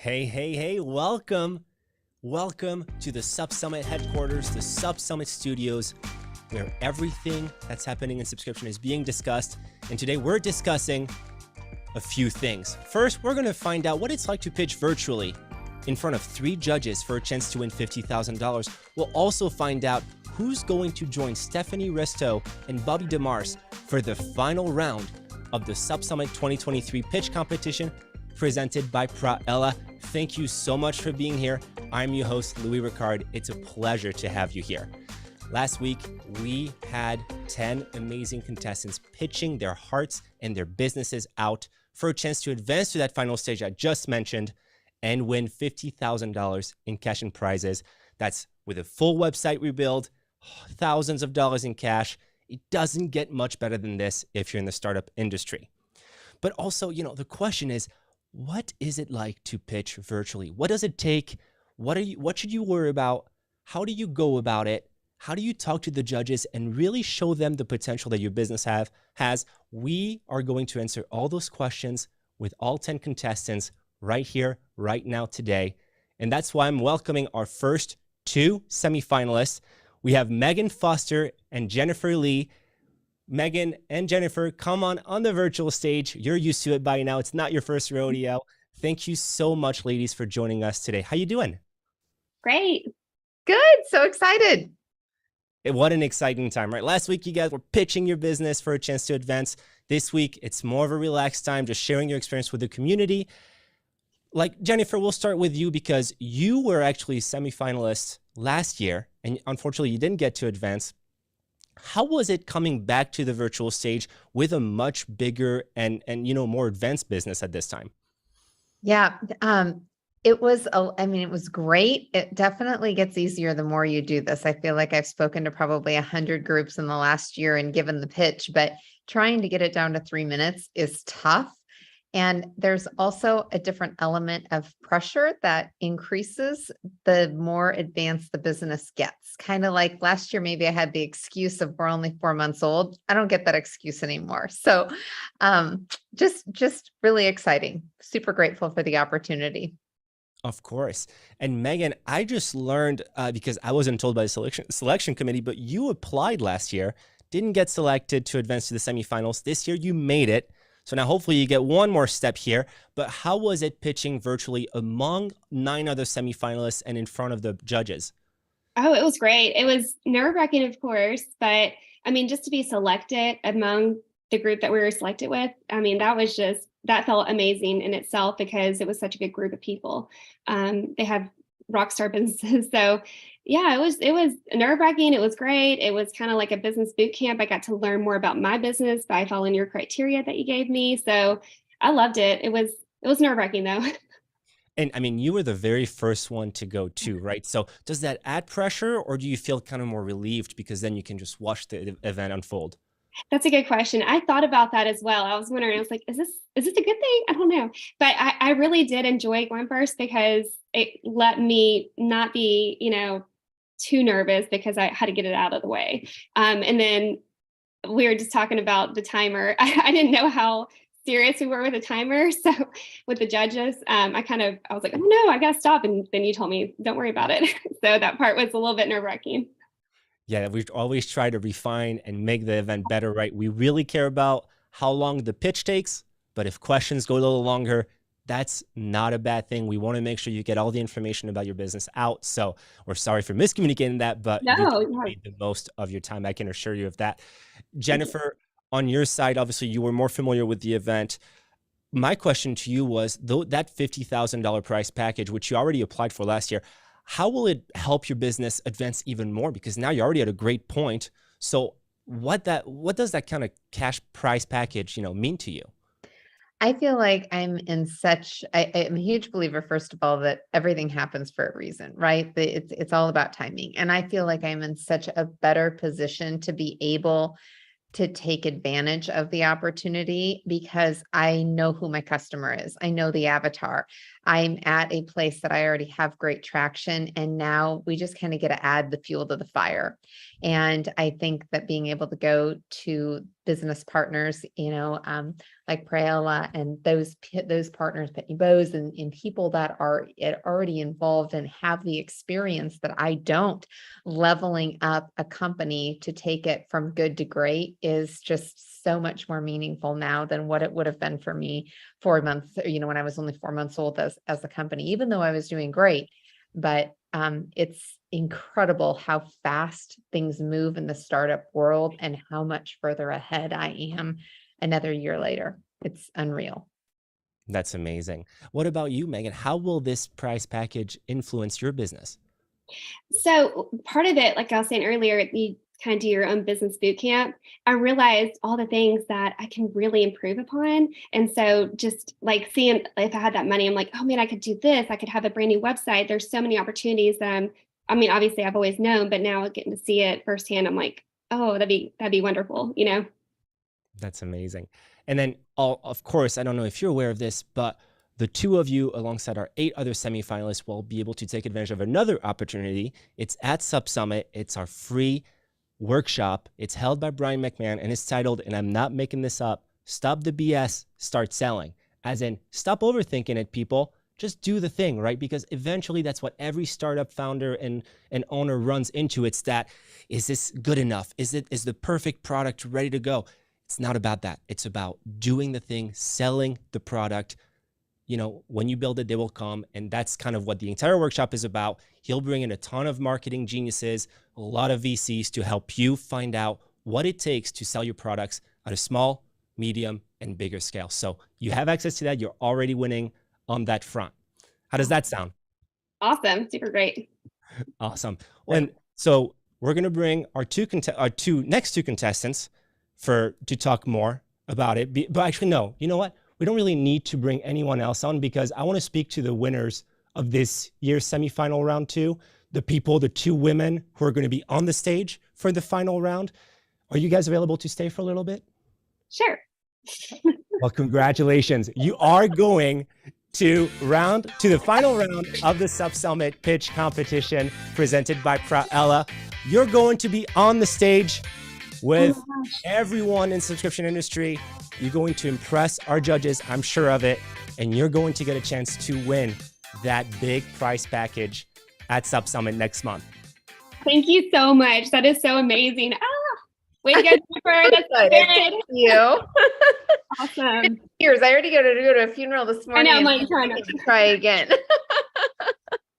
Hey, welcome. Welcome to the SubSummit headquarters, the SubSummit studios, where everything that's happening in subscription is being discussed. And today we're discussing a few things. First, we're going to find out what it's like to pitch virtually in front of 3 judges for a chance to win $50,000. We'll also find out who's going to join Stephanie Resto and Bobby DeMars for the final round of the SubSummit 2023 Pitch Competition presented by Praella. Thank you so much for being here. I'm your host, Louis Ricard. It's a pleasure to have you here. Last week, we had 10 amazing contestants pitching their hearts and their businesses out for a chance to advance to that final stage I just mentioned and win $50,000 in cash and prizes. That's with a full website rebuild, thousands of dollars in cash. It doesn't get much better than this if you're in the startup industry. But also, the question is, what is it like to pitch virtually? What does it take? What should you worry about? How do you go about it? How do you talk to the judges and really show them the potential that your business has? We are going to answer all those questions with all 10 contestants right here, right now, today. And that's why I'm welcoming our first 2 semi-finalists. We have Megan Foster and Jennifer Lee. Megan and Jennifer, come on the virtual stage. You're used to it by now. It's not your first rodeo. Thank you so much, ladies, for joining us today. How you doing? Great. Good. So excited. What an exciting time, right? Last week, you guys were pitching your business for a chance to advance. This week, it's more of a relaxed time, just sharing your experience with the community. Like, Jennifer, we'll start with you because you were actually semi-finalist last year, and unfortunately, you didn't get to advance. How was it coming back to the virtual stage with a much bigger and more advanced business at this time? Yeah. It was great. It definitely gets easier the more you do this. I feel like I've spoken to probably 100 groups in the last year and given the pitch, but trying to get it down to 3 minutes is tough. And there's also a different element of pressure that increases the more advanced the business gets. Kind of like last year, maybe I had the excuse of we're only 4 months old. I don't get that excuse anymore. So just really exciting. Super grateful for the opportunity. Of course. And Megan, I just learned, because I wasn't told by the selection committee, but you applied last year, didn't get selected to advance to the semifinals. This year you made it. So now hopefully you get one more step here. But how was it pitching virtually among 9 other semifinalists and in front of the judges? Oh, it was great. It was nerve-wracking, of course, but just to be selected among the group that we were selected with, that felt amazing in itself because it was such a good group of people. They have rock star businesses. So yeah, it was nerve-wracking. It was great. It was kind of like a business boot camp. I got to learn more about my business by following your criteria that you gave me. So I loved it. It was nerve-wracking though. And you were the very first one to go too, right? So does that add pressure or do you feel kind of more relieved because then you can just watch the event unfold? That's a good question. I thought about that as well. I was wondering, I was like, is this a good thing? I don't know. But I really did enjoy going first because it let me not be, too nervous because I had to get it out of the way. And then we were just talking about the timer. I didn't know how serious we were with the timer. So with the judges, I was like, oh no, I gotta stop. And then you told me, don't worry about it. So that part was a little bit nerve-wracking. Yeah, we always try to refine and make the event better, right? We really care about how long the pitch takes, but if questions go a little longer, that's not a bad thing. We want to make sure you get all the information about your business out. So we're sorry for miscommunicating that, but you made the most of your time. I can assure you of that. Jennifer, on your side, obviously you were more familiar with the event. My question to you was, though, that $50,000 prize package, which you already applied for last year, how will it help your business advance even more? Because now you're already at a great point. So what does that kind of cash prize package, mean to you? I feel like I'm I'm a huge believer, first of all, that everything happens for a reason, right? It's all about timing. And I feel like I'm in such a better position to be able to take advantage of the opportunity because I know who my customer is. I know the avatar. I'm at a place that I already have great traction. And now we just kind of get to add the fuel to the fire. And I think that being able to go to business partners, like Praella and those partners, Pitney Bowes, and people that are already involved and have the experience that I don't, leveling up a company to take it from good to great is just so much more meaningful now than what it would have been for me 4 months, when I was only 4 months old as a company, even though I was doing great. But it's incredible how fast things move in the startup world and how much further ahead I am another year later. It's unreal. That's amazing. What about you, Megan? How will this prize package influence your business? So part of it, like I was saying earlier, you kind of do your own business boot camp. I realized all the things that I can really improve upon. And so just like seeing if I had that money, I'm like, oh man, I could do this. I could have a brand new website. There's so many opportunities. Obviously I've always known, but now getting to see it firsthand, I'm like, oh, that'd be wonderful, That's amazing. And then, of course, I don't know if you're aware of this, but the two of you, alongside our 8 other semifinalists, will be able to take advantage of another opportunity. It's at SubSummit. It's our free workshop. It's held by Brian McMahon, and it's titled, and I'm not making this up, Stop the BS, Start Selling. As in, stop overthinking it, people. Just do the thing, right? Because eventually that's what every startup founder and owner runs into. It's that, is this good enough? Is the perfect product ready to go? It's not about that. It's about doing the thing, selling the product. When you build it, they will come. And that's kind of what the entire workshop is about. He'll bring in a ton of marketing geniuses, a lot of VCs to help you find out what it takes to sell your products at a small, medium, and bigger scale. So you have access to that. You're already winning on that front. How does that sound? Awesome. Super great. Awesome. And so we're going to bring our next two contestants to talk more about it. But actually, no, you know what? We don't really need to bring anyone else on, because I want to speak to the winners of this year's semifinal round 2, the 2 women who are going to be on the stage for the final round. Are you guys available to stay for a little bit? Sure. Well, congratulations. You are going to the final round of the SubSummit Pitch Competition presented by Praella. You're going to be on the stage with everyone in subscription industry. You're going to impress our judges, I'm sure of it, and you're going to get a chance to win that big prize package at SubSummit next month. Thank you so much. That is so amazing. Way to go, Jennifer. That's good. Thank you. Awesome. Cheers. I already go to a funeral this morning. I know, I'm trying to try again.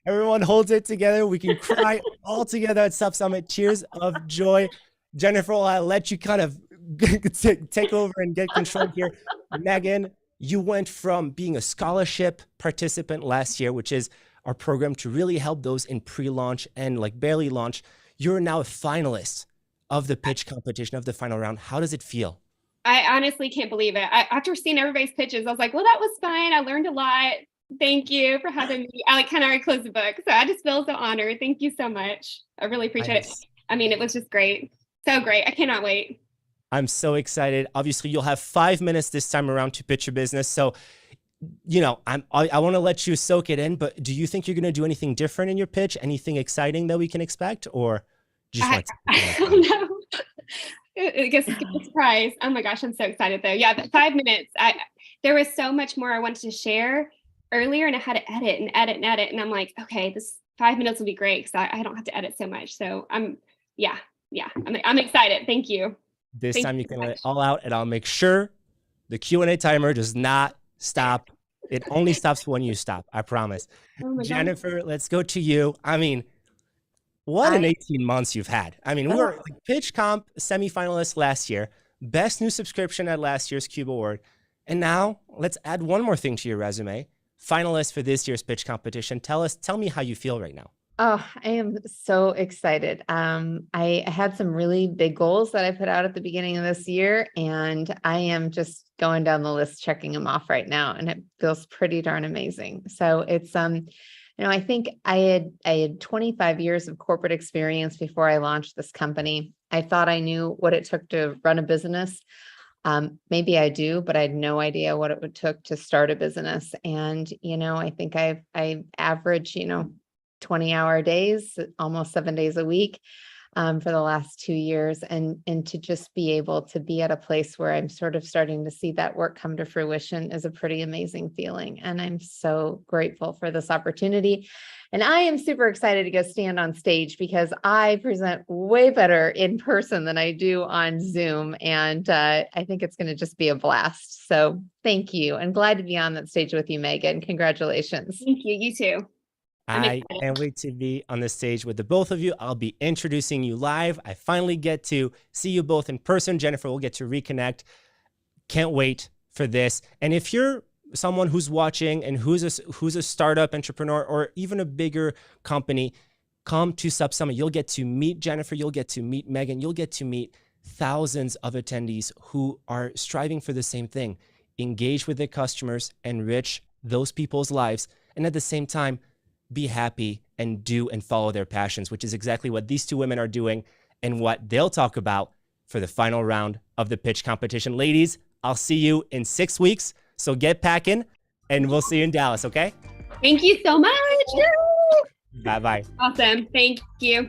Everyone holds it together. We can cry all together at SubSummit. Cheers of joy. Jennifer, I'll let you kind of take over and get control here. Megan, you went from being a scholarship participant last year, which is our program to really help those in pre-launch and like barely launch. You're now a finalist of the pitch competition of the final round. How does it feel? I honestly can't believe it. After seeing everybody's pitches, I was like, well, that was fine. I learned a lot. Thank you for having me. I kind of already closed the book. So I just feel so honored. Thank you so much. I really appreciate it. It was just great. So great. I cannot wait. I'm so excited. Obviously, you'll have 5 minutes this time around to pitch your business. So, I want to let you soak it in, but do you think you're going to do anything different in your pitch? Anything exciting that we can expect, or just I don't know. I guess it's a surprise. Oh my gosh, I'm so excited though. Yeah, the 5 minutes. There was so much more I wanted to share earlier, and I had to edit. And I'm like, okay, this 5 minutes will be great because I don't have to edit so much. So I'm excited. Thank you. This time you can let it all out, and I'll make sure the Q&A timer does not stop. It only stops when you stop. I promise. Oh Jennifer, God. Let's go to you. What an 18 months you've had. We were Pitch Comp semifinalists last year, best new subscription at last year's Cube Award. And now let's add one more thing to your resume. Finalist for this year's pitch competition. Tell me how you feel right now. Oh, I am so excited. I had some really big goals that I put out at the beginning of this year, and I am just going down the list, checking them off right now. And it feels pretty darn amazing. So it's, I think I had 25 years of corporate experience before I launched this company. I thought I knew what it took to run a business. Maybe I do, but I had no idea what it would took to start a business. And, I think I average, 20-hour days, almost 7 days a week, for the last 2 years. And to just be able to be at a place where I'm sort of starting to see that work come to fruition is a pretty amazing feeling. And I'm so grateful for this opportunity. And I am super excited to go stand on stage because I present way better in person than I do on Zoom. And I think it's going to just be a blast. So thank you. And glad to be on that stage with you, Megan. Congratulations. Thank you. You too. I can't wait to be on the stage with the both of you. I'll be introducing you live. I finally get to see you both in person. Jennifer, we'll get to reconnect. Can't wait for this. And if you're someone who's watching and who's a startup entrepreneur or even a bigger company, come to SubSummit. You'll get to meet Jennifer. You'll get to meet Megan. You'll get to meet thousands of attendees who are striving for the same thing: engage with their customers, enrich those people's lives, and at the same time, be happy and do and follow their passions, which is exactly what these two women are doing and what they'll talk about for the final round of the pitch competition. Ladies, I'll see you in 6 weeks. So get packing and we'll see you in Dallas, okay? Thank you so much. Bye-bye. Awesome. Thank you.